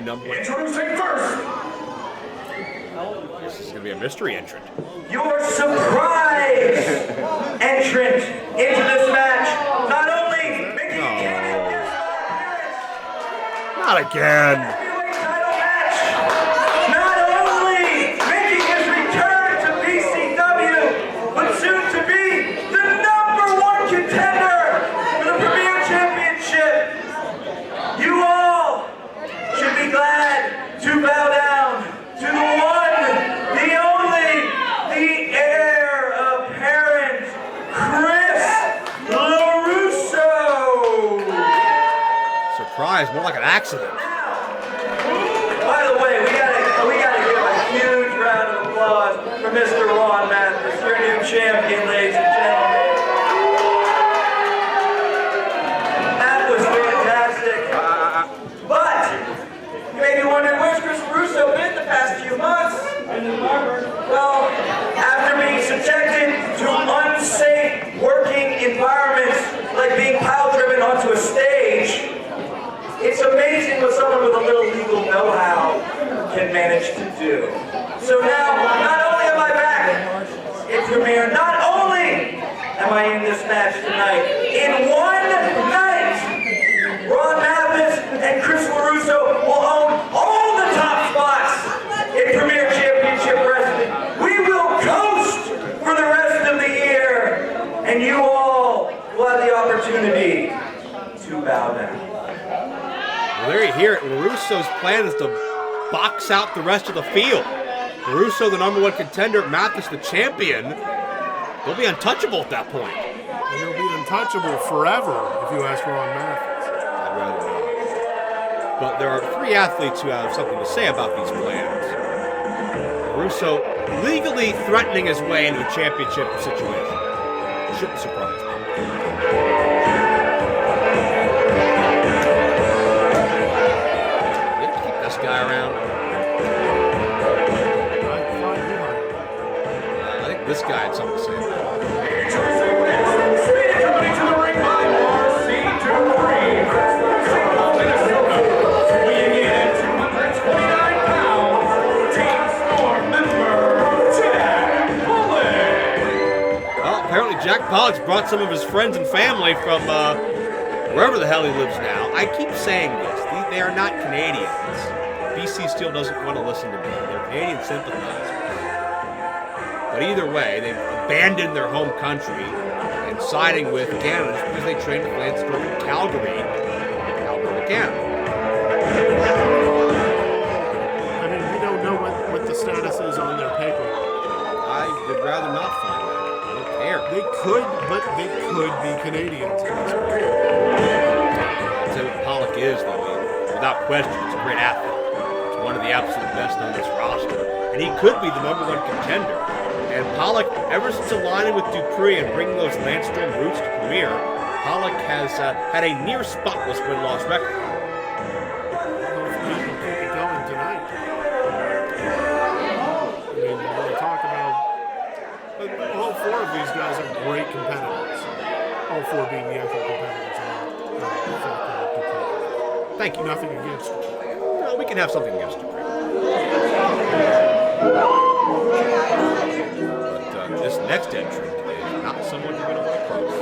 number one. Introducing first, This is going to be a mystery entrant. your surprise entrant into this match. Not only making Not again. heavyweight title match, not only making his return to BCW, but soon to be the #1 contender for the Premier Championship. You all should be glad to bow down to the one, the only, the heir apparent, Chris LeRusso. Surprise, more like an accident. By the way, we gotta give a huge round of applause for Mr. Ron Mathis, your new champion, ladies and gentlemen. That was fantastic. But you may be wondering, where's Chris LeRusso been the past few months? Well, after being subjected to unsafe working environments like being pile driven onto a stage, it's amazing what someone with a little legal know-how can manage to do. So now, not only am I back in Premier, not only am I in this match tonight, in one night, Ron Mathis and Chris LeRusso will own all the top spots in Premier Championship Wrestling. We will coast for the rest of the year, and you all will have the opportunity to bow down. Well, there you hear it. LeRusso's plan is to box out the rest of the field. LeRusso, the #1 contender, Mathis, the champion. They'll be untouchable at that point. he'll be untouchable forever if you ask Ron Mathis. I'd rather not. But there are 3 athletes who have something to say about these plans. LeRusso legally threatening his way into a championship situation. Shouldn't surprise me. This guy around. I think this guy had something to say about it. Coming to the ring by RC23. Minnesota, weighing in at 229 pounds, Team Storm member, Jack Pollock. Well, apparently Jack Pollock's brought some of his friends and family from wherever the hell he lives now. I keep saying this. They are not Canadians. BC still doesn't want to listen to me. They're Canadian sympathizers. But either way, they've abandoned their home country and siding with Canada just because they trained with Lance Storm in Calgary, Canada. I mean, we don't know what the status is on their paper. I would rather not find out. I don't care. They could be Canadians. I'd say what Pollock is, though. Without question, he's a great athlete. He's one of the absolute best on this roster. And he could be the #1 contender. And Pollock, ever since aligning with Dupree and bringing those Lance Storm roots to Premier, Pollock has had a near spotless win-loss record. Hopefully he can keep it going tonight. I mean, we're going to talk about all 4 of these guys are great competitors. All 4 being the actual competitors. Thank you. Nothing against you. No, we can have something against Dupree. But this next entrant is not someone you're going to want to cross.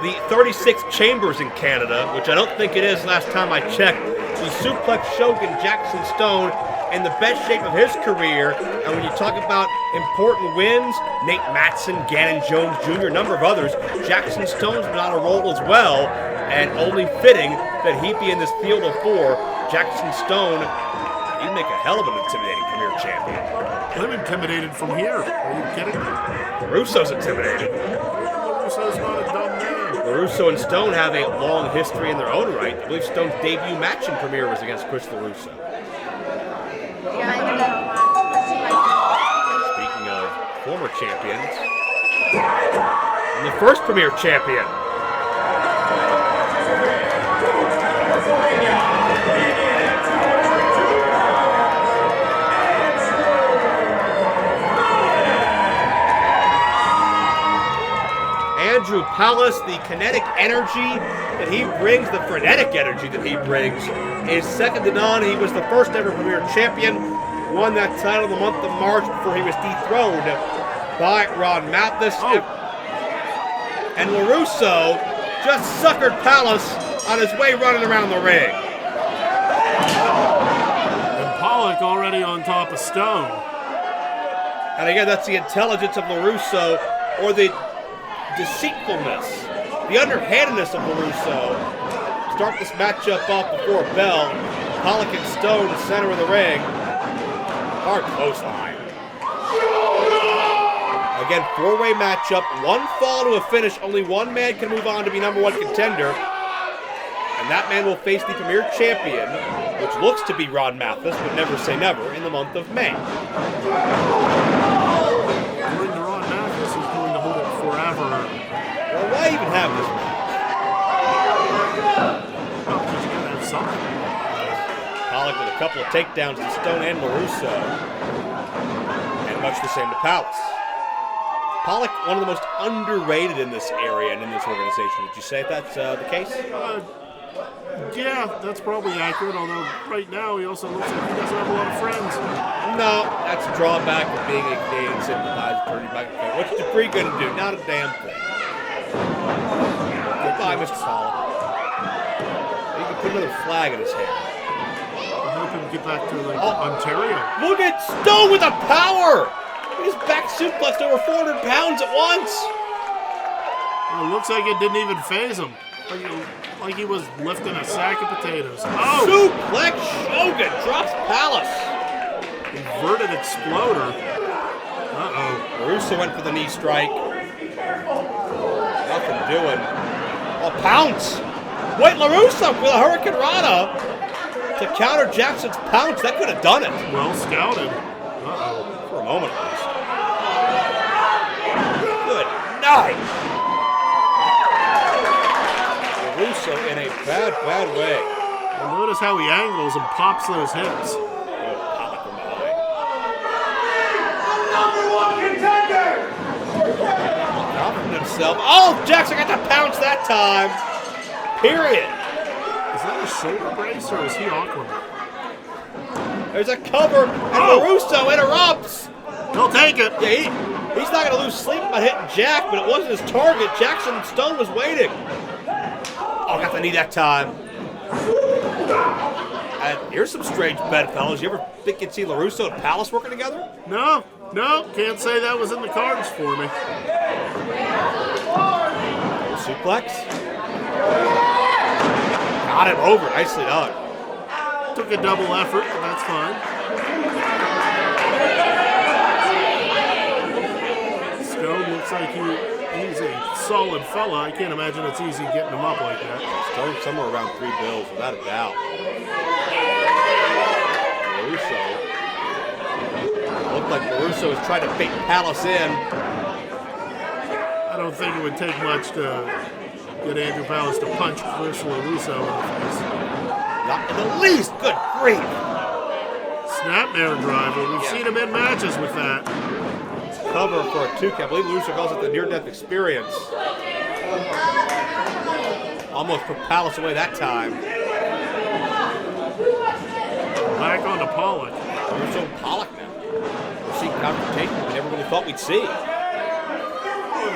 The 36th chambers in Canada, which I don't think it is last time I checked, the Suplex Shogun Jackson Stone in the best shape of his career. And when you talk about important wins, Nate Matson, Gannon Jones Jr., a number of others, Jackson Stone's been on a roll as well, and only fitting that he be in this field of 4. Jackson Stone, he'd make a hell of an intimidating Premier champion. I'm intimidated from here. Are you kidding me? LeRusso's intimidated. LeRusso's not a dumb man. LeRusso and Stone have a long history in their own right. I believe Stone's debut match in Premier was against Chris LeRusso. Speaking of former champions, and the first Premier champion, Andrew Palace, the kinetic energy that he brings, the frenetic energy that he brings, is second to none. He was the first ever Premier Champion, won that title in the month of March before he was dethroned by Ron Mathis. Oh. And LeRusso just suckered Palace on his way running around the ring. And Pollock already on top of Stone. And again, that's the intelligence of LeRusso, or the deceitfulness, the underhandedness of LeRusso. Start this matchup off before a bell. Pollock and Stone, center of the ring. Hard clothesline. Again, four-way matchup. One fall to a finish. Only one man can move on to be number one contender. And that man will face the Premier Champion, which looks to be Ron Mathis, but never say never, in the month of May. According to Ron Mathis, he's going to hold it forever. Well, why even have this match? Well, because you gotta have something. Pollock with a couple of takedowns to Stone and LeRusso. And much the same to Palace. Pollock, one of the most underrated in this area and in this organization. Would you say that's the case? Yeah, that's probably accurate, although right now he also looks like he doesn't have a lot of friends. No, that's a drawback of being a Canadian sympathizer, turning back and forth. What's Dupree going to do? Not a damn thing. Goodbye, Mr. Pollock. He can put another flag in his hand. I hope he can get back to Ontario. Look at Stone with the power! He just back suplexed over 400 pounds at once. Well, it looks like it didn't even phase him. Like he was lifting a sack of potatoes. Oh! Suplex Shogun drops Palace. Inverted exploder. Uh-oh. LeRusso went for the knee strike. Nothing doing. Oh, pounce! Wait, LeRusso with a Hurricane Rana to counter Jackson's pounce. That could have done it. Well scouted. Uh-oh. For a moment, at least. Good night. LeRusso in a bad way. And notice how he angles and pops those hips. Pollock from behind. Confident himself. Oh, Jackson got the pounce that time. Period. Is that a shoulder brace or is he awkward? There's a cover, and LeRusso interrupts. He'll take it. Yeah, he's not going to lose sleep about hitting Jack, but it wasn't his target. Jackson Stone was waiting. Oh, got the knee that time. And here's some strange bedfellows. You ever think you'd see LeRusso and Palace working together? No, can't say that was in the cards for me. Suplex. Got him over. Nicely done. Took a double effort, but that's fine. Stone looks like he's a solid fella. I can't imagine it's easy getting him up like that. Stone somewhere around 3 bills, without a doubt. LeRusso. Looked like LeRusso was trying to bait Palace in. I don't think it would take much to get Andrew Palace to punch Chris LeRusso in the face. Not in the least. Good grief. Snapmare driver. We've seen him in matches with that. Cover for a 2 count. I believe LeRusso calls it the near-death experience. Almost put Palace away that time. Back on to Pollock. LeRusso and Pollock now. We're seeing confrontation we never really thought we'd see. In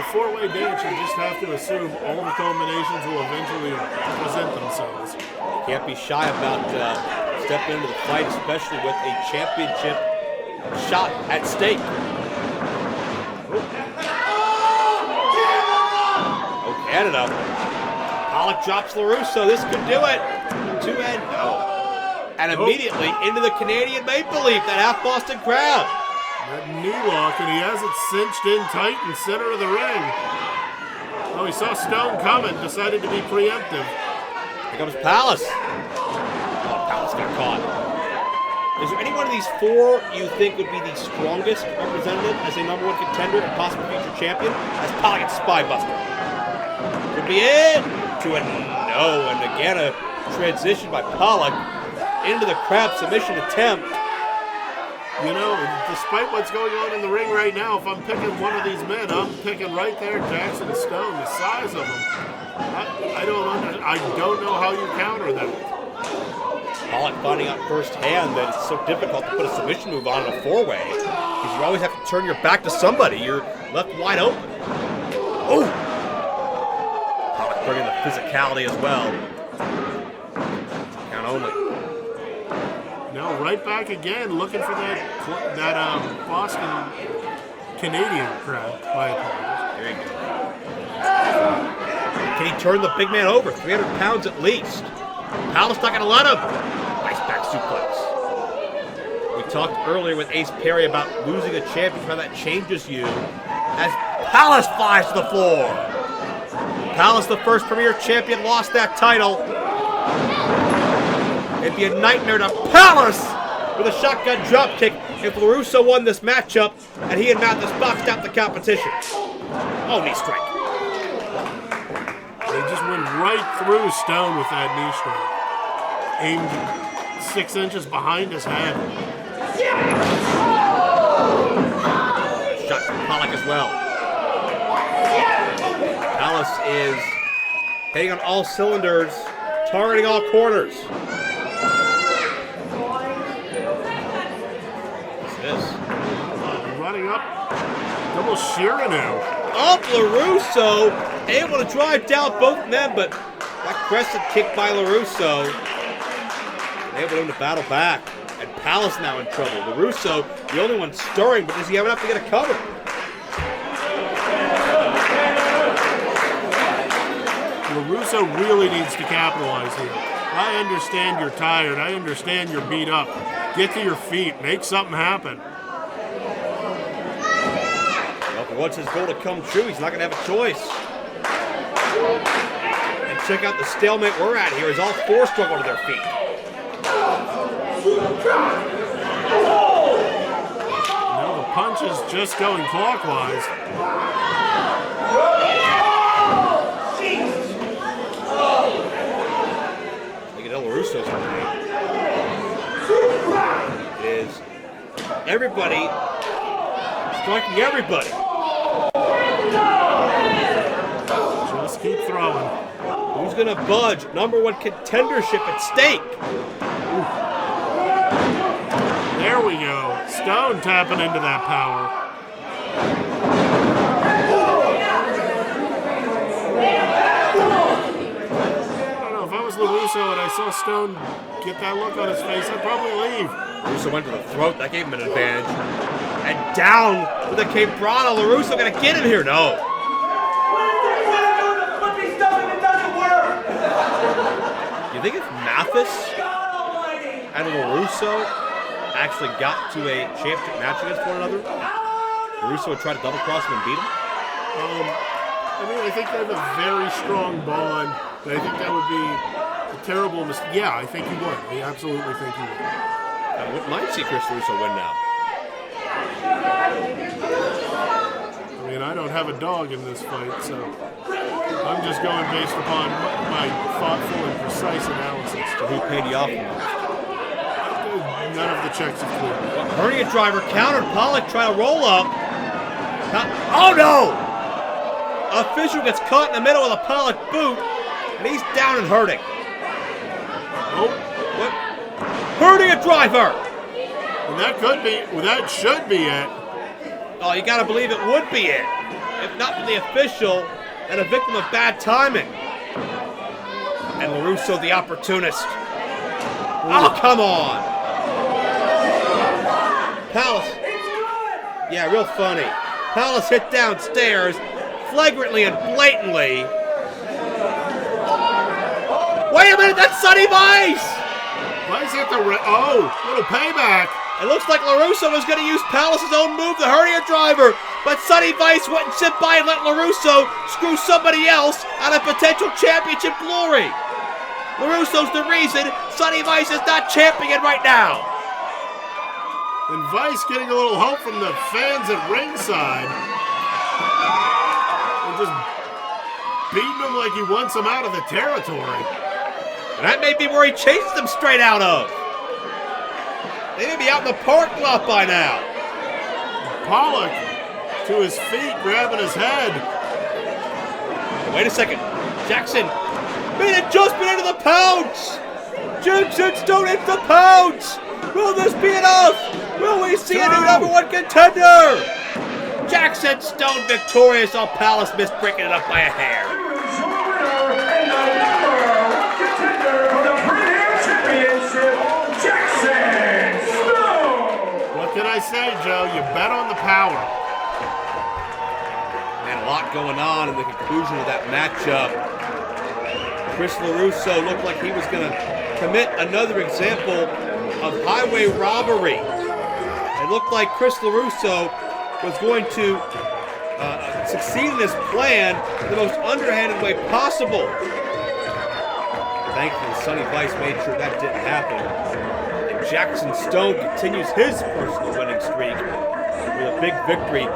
a four-way dance, you just have to assume all the combinations will eventually present themselves. Can't be shy about stepping into the fight, especially with a championship shot at stake. Oh, Canada. Pollock drops LeRusso. This could do it. 2 and no. And immediately into the Canadian Maple Leaf, that half Boston crowd. That knee lock, and he has it cinched in tight in center of the ring. Oh, he saw Stone coming, decided to be preemptive. Here comes Palace. Oh, Palace got caught. Is there any one of these 4 you think would be the strongest representative as a number 1 contender and possible future champion? As Pollock gets Spy Buster. Could be it. to a no, and again a transition by Pollock into the crab submission attempt. You know, despite what's going on in the ring right now, if I'm picking one of these men, I'm picking right there Jackson Stone, the size of him. I don't know how you counter that. Pollock finding out firsthand that it's so difficult to put a submission move on in a four-way because you always have to turn your back to somebody. You're left wide open. Oh! Pollock bringing the physicality as well. Count only. Now right back again, looking for that Boston Canadian crowd. My apologies. There you go. Can he turn the big man over? 300 pounds at least. Palace not going to let him. Nice back suplex. We talked earlier with Ace Perry about losing a championship, how that changes you. As Palace flies to the floor. Palace, the first Premier champion, lost that title. It'd be a nightmare to Palace with a shotgun drop kick if LeRusso won this matchup and he and Mathis boxed out the competition. Oh, knee strike. They just went right through Stone with that knee strike. Aimed 6 inches behind his head. Shot from Pollock as well. Palace is hitting on all cylinders, targeting all corners. What's this? Running up. Double Shiranu. Up LeRusso, able to drive down both men, but that crescent kick by LeRusso enabled him to battle back. And Palace now in trouble. LeRusso, the only one stirring, but does he have enough to get a cover? LeRusso really needs to capitalize here. I understand you're tired. I understand you're beat up. Get to your feet. Make something happen. Well, if he wants his goal to come true, he's not going to have a choice. And check out the stalemate we're at here as all four struggle to their feet. Now the punch is just going clockwise. Look at LeRusso's name. It is everybody striking everybody. Just keep throwing. Who's going to budge? Number one contendership at stake. Oof. There we go. Stone tapping into that power. I don't know, if I was LeRusso and I saw Stone get that look on his face, I'd probably leave. LeRusso went to the throat. That gave him an advantage. And down with the Quebrada. LeRusso going to get him here? No. You think if Mathis and LeRusso actually got to a championship match against one another, LeRusso would try to double cross him and beat him? I mean, I think they have a very strong bond. I think that would be a terrible mistake. Yeah, I think he would. I absolutely think he would. I wouldn't mind see Chris LeRusso win now. I mean, I don't have a dog in this fight, so I'm just going based upon my thoughtful and precise analysis. So who paid you off the most? None of the checks have cleared. Hernia driver countered. Pollock trying to roll up. Oh no! Official gets caught in the middle of the Pollock boot, and he's down and hurting. Oh, what? Hernia driver! And that could be, well, that should be it. Oh, you gotta believe it would be it. If not for the official and a victim of bad timing. And LeRusso, the opportunist. Oh, come on! Palace. Yeah, real funny. Palace hit downstairs, flagrantly and blatantly. Wait a minute, that's Sonny Vice! Vice hit the little payback. It looks like LeRusso was going to use Palace's own move, the Hernia driver, but Sonny Vice wouldn't sit by and let LeRusso screw somebody else out of potential championship glory. LeRusso's the reason Sonny Vice is not champion right now. And Vice getting a little help from the fans at ringside. And just beating him like he wants him out of the territory. And that may be where he chased them straight out of. They may be out in the parking lot by now. Pollock to his feet, grabbing his head. Wait a second. Jackson made an adjustment into the pounce. Jackson Stone into the pounce. Will this be enough? Will we see a new #1 contender? Jackson Stone victorious. All Palace missed breaking it up by a hair. What can I say, Joe? You bet on the power. And a lot going on in the conclusion of that matchup. Chris LeRusso looked like he was going to commit another example of highway robbery. It looked like Chris LeRusso was going to succeed in his plan in the most underhanded way possible. Thankfully, Sonny Vice made sure that didn't happen. And Jackson Stone continues his personal winning streak with a big victory.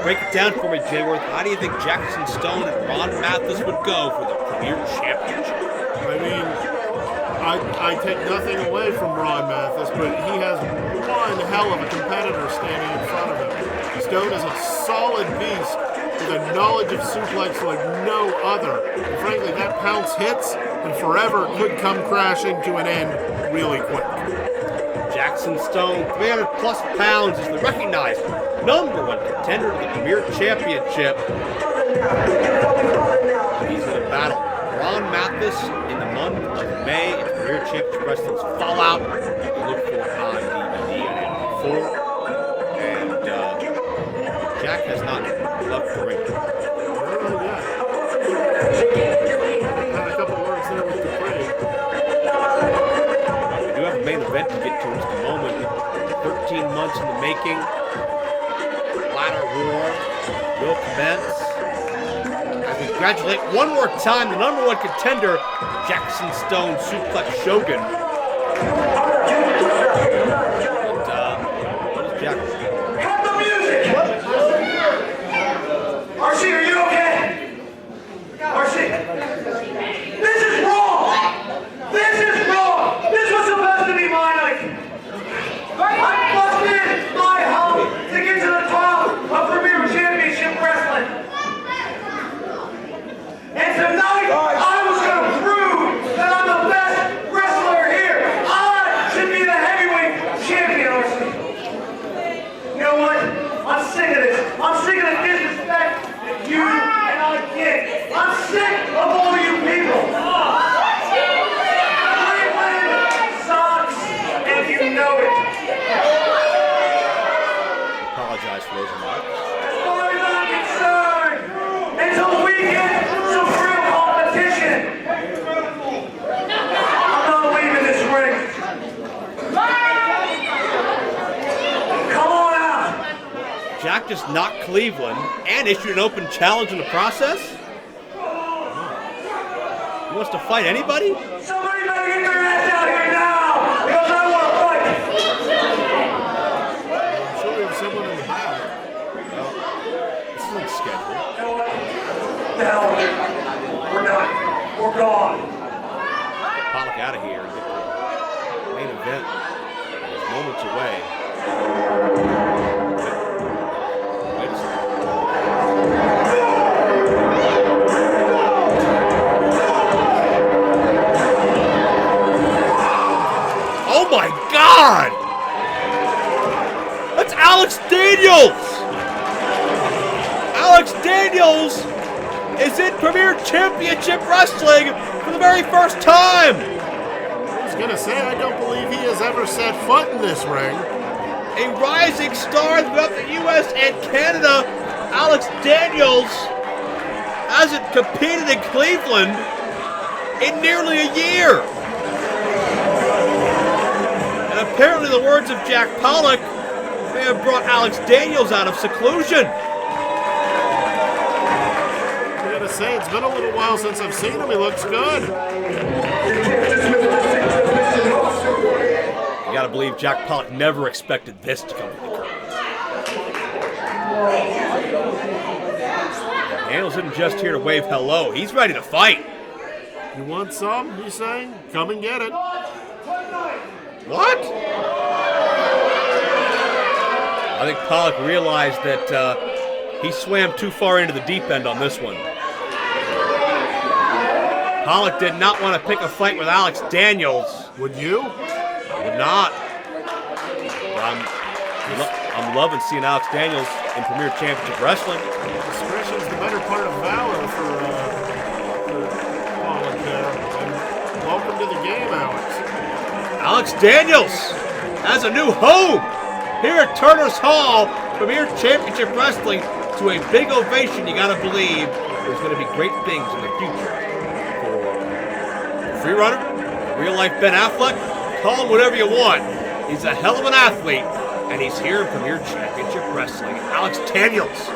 Break it down for me, Jayworth. How do you think Jackson Stone and Ron Mathis would go for the Premier Championship? I mean, I take nothing away from Ron Mathis, but he has one hell of a competitor standing in front of him. Stone is a solid beast with a knowledge of suplex like no other. And frankly, that pounce hits and forever could come crashing to an end really quick. Jackson Stone, 300 plus pounds, is the recognized #1 contender to the Premier Championship. He's going to battle Ron Mathis in the month of May in Premier Championship Wrestling's Fallout. You look for it on DVD and MP4. And Jack has not left the ring. Had a couple words there with Dupree. We do have a main event to get to in just a moment. 13 months in the making. Ladder War will commence. As we congratulate one more time the #1 contender, Jackson Stone Suplex Shogun. And, what is Jack? Cut the music! RC, are you okay? RC, this is wrong! This is wrong! This was supposed to be my night! I busted my hump to get to the top of Premier Championship Wrestling! And tonight, I was going to prove that I'm the best wrestler here! I should be the heavyweight champion, RC! You know what? I'm sick of this. I'm sick of the disrespect that you and I get. I'm sick of all you people. Cleveland sucks, and you know it. Apologize for those remarks. As far as I'm concerned, until we get some real competition, I'm not leaving this ring. Come on out. Jack just knocked Cleveland and issued an open challenge in the process? He wants to fight anybody? Somebody better get their ass out here now, because I want to fight. I'm sure we have someone in the back. This isn't scheduled. You know what? The hell with it. We're done. We're gone. Get Pollock out of here and get the main event. It's moments away. Wait a second. Oh my God! That's Alex Daniels! Alex Daniels is in Premier Championship Wrestling for the very first time! I was going to say, I don't believe he has ever set foot in this ring. A rising star throughout the U.S. and Canada, Alex Daniels hasn't competed in Cleveland in nearly a year. And apparently the words of Jack Pollock may have brought Alex Daniels out of seclusion. I got to say, it's been a little while since I've seen him. He looks good. You gotta believe Jack Pollock never expected this to come to the curve. Daniels isn't just here to wave hello. He's ready to fight. You want some, he's saying? Come and get it. What? I think Pollock realized that he swam too far into the deep end on this one. Pollock did not want to pick a fight with Alex Daniels. Would you? I would not. I'm loving seeing Alex Daniels in Premier Championship Wrestling. Discretion's the better part of valor for Pollock there. And welcome to the game, Alex. Alex Daniels has a new home here at Turner's Hall. Premier Championship Wrestling to a big ovation. You gotta believe there's gonna be great things in the future for Freerunner, real life Ben Affleck. Call him whatever you want. He's a hell of an athlete, and he's here in Premier Championship Wrestling. Alex Daniels.